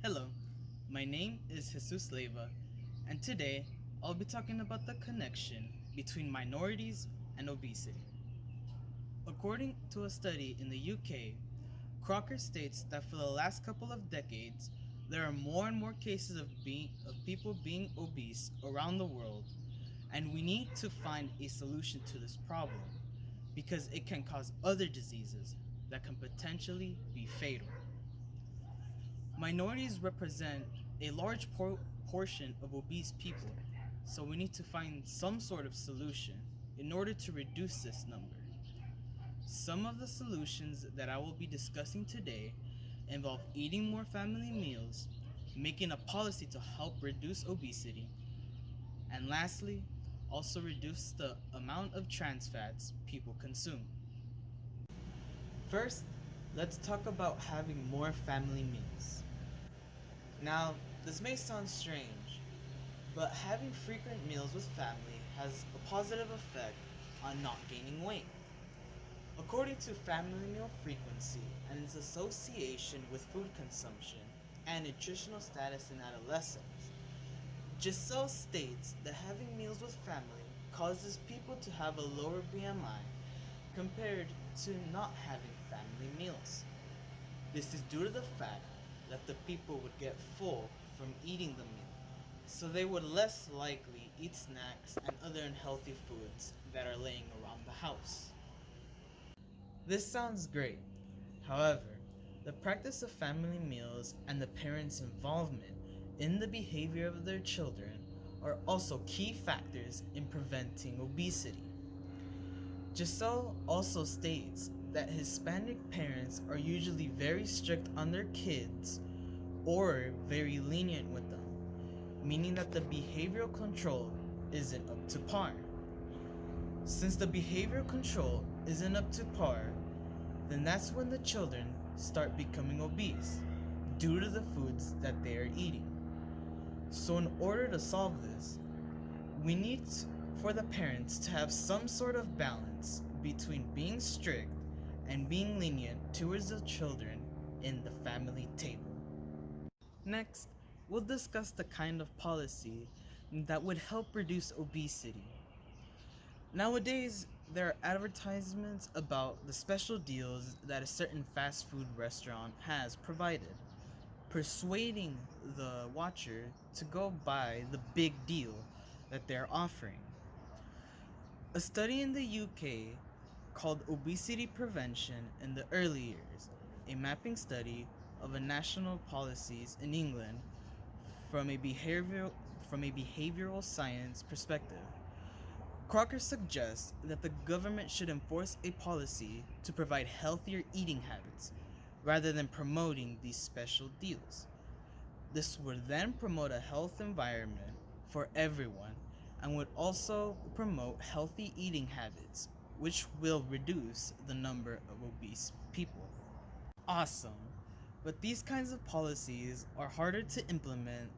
Hello, my name is Jesus Leva, and today I'll be talking about the connection between minorities and obesity. According to a study in the UK, Crocker states that for the last couple of decades, there are more and more cases of people being obese around the world, and we need to find a solution to this problem because it can cause other diseases that can potentially be fatal. Minorities represent a large portion of obese people, so we need to find some sort of solution in order to reduce this number. Some of the solutions that I will be discussing today involve eating more family meals, making a policy to help reduce obesity, and lastly, also reduce the amount of trans fats people consume. First, let's talk about having more family meals. Now, this may sound strange, but having frequent meals with family has a positive effect on not gaining weight. According to family meal frequency and its association with food consumption and nutritional status in adolescents, Giselle states that having meals with family causes people to have a lower BMI compared to not having family meals. This is due to the fact that the people would get full from eating the meal, so they would less likely eat snacks and other unhealthy foods that are laying around the house. This sounds great. However, the practice of family meals and the parents' involvement in the behavior of their children are also key factors in preventing obesity. Giselle also states that Hispanic parents are usually very strict on their kids or very lenient with them, meaning that the behavioral control isn't up to par. Since the behavioral control isn't up to par, then that's when the children start becoming obese due to the foods that they are eating. So, in order to solve this, we need for the parents to have some sort of balance between being strict and being lenient towards the children in the family table. Next, we'll discuss the kind of policy that would help reduce obesity. Nowadays, there are advertisements about the special deals that a certain fast food restaurant has provided, persuading the watcher to go buy the big deal that they're offering. A study in the UK called Obesity Prevention in the Early Years, a mapping study of a national policies in England from a behavioral science perspective. Crocker suggests that the government should enforce a policy to provide healthier eating habits rather than promoting these special deals. This would then promote a health environment for everyone and would also promote healthy eating habits, which will reduce the number of obese people. Awesome! But these kinds of policies are harder to implement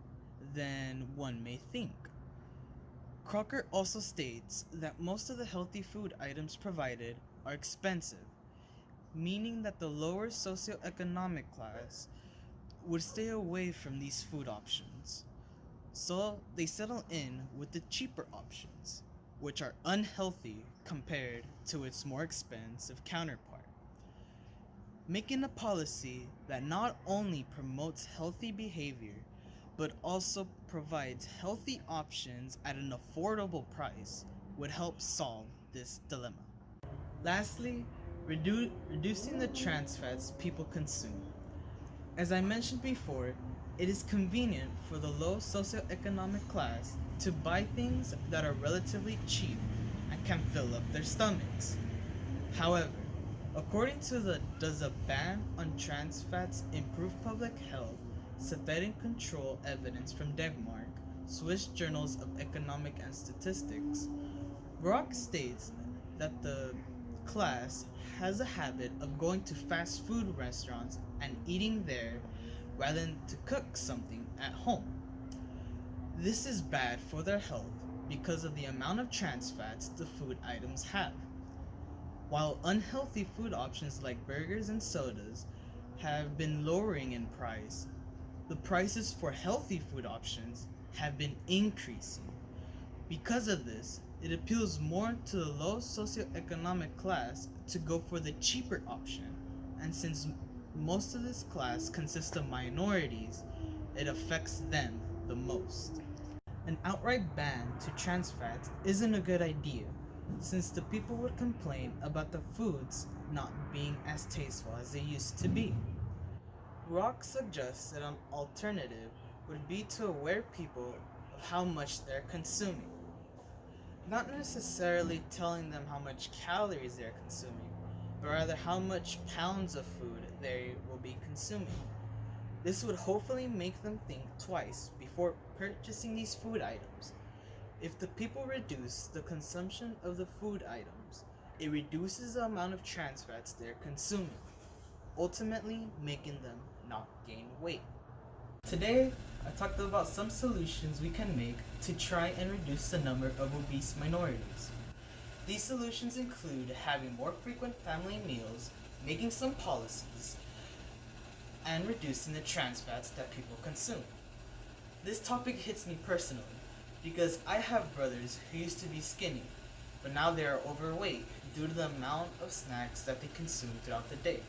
than one may think. Crocker also states that most of the healthy food items provided are expensive, meaning that the lower socioeconomic class would stay away from these food options. So they settle in with the cheaper options, which are unhealthy compared to its more expensive counterpart. Making a policy that not only promotes healthy behavior but also provides healthy options at an affordable price would help solve this dilemma. Lastly, reducing the trans fats people consume. As I mentioned before, it is convenient for the low socioeconomic class to buy things that are relatively cheap and can fill up their stomachs. However, according to the Does a Ban on Trans Fats Improve Public Health? Synthetic Control Evidence from Denmark, Swiss Journals of Economic and Statistics, Rock states that the class has a habit of going to fast food restaurants and eating there rather than to cook something at home. This is bad for their health because of the amount of trans fats the food items have. While unhealthy food options like burgers and sodas have been lowering in price, the prices for healthy food options have been increasing. Because of this, it appeals more to the low socioeconomic class to go for the cheaper option. And since most of this class consists of minorities, it affects them the most. An outright ban to trans fats isn't a good idea, since the people would complain about the foods not being as tasteful as they used to be. Rock suggests that an alternative would be to aware people of how much they're consuming. Not necessarily telling them how much calories they're consuming, but rather how much pounds of food they will be consuming. This would hopefully make them think twice before purchasing these food items. If the people reduce the consumption of the food items, it reduces the amount of trans fats they're consuming, ultimately making them not gain weight. Today, I talked about some solutions we can make to try and reduce the number of obese minorities. These solutions include having more frequent family meals, making some policies, and reducing the trans fats that people consume. This topic hits me personally because I have brothers who used to be skinny, but now they are overweight due to the amount of snacks that they consume throughout the day.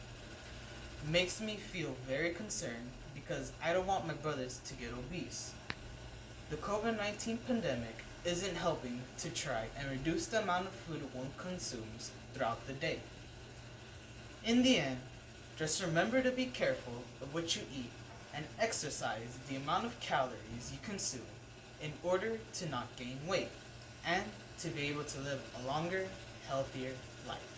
It makes me feel very concerned because I don't want my brothers to get obese. The COVID-19 pandemic isn't helping to try and reduce the amount of food one consumes throughout the day. In the end, just remember to be careful of what you eat and exercise the amount of calories you consume in order to not gain weight and to be able to live a longer, healthier life.